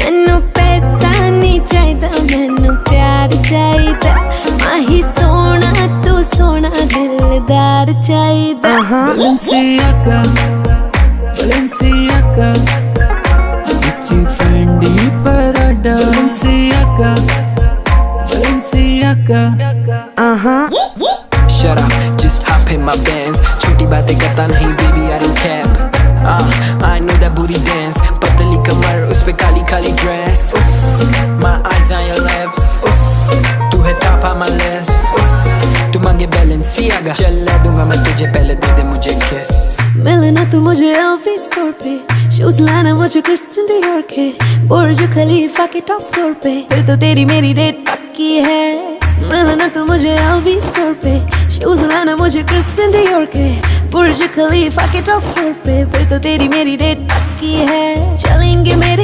मैनू पैसा नहीं चाहिदा, मैनू प्यार चाहिदा। माही सोना तू सोना दिलदार चाहिदा। Balenciaga, Balenciaga, Gucci, Fendi, Prada. Balenciaga, Balenciaga. Shut up, just hop in my Benz. छोटी बातें करता नहीं baby, I don't cap. I know that booty dance. पतली कमर उस पे Kali Kali dress. My eyes on your lips. तू है top on my list. तू मांगे Balenciaga, चला दूंगा मैं तुझे, पहले दे दे मुझे kiss. मिलना तू मुझे LV स्टोर पे, शूज लाना मुझे क्रिस्टियन डियोर के, बुर्ज खलीफा के टॉप फ्लोर पे, फिर तो तेरी मेरी डेट पक्की है। मिलना तू मुझे LV स्टोर पे, शूज लाना मुझे क्रिस्टियन डियोर के, बुर्ज खलीफा के टॉप फ्लोर पे, फिर तो तेरी मेरी डेट पक्की है। चलेंगे मेरे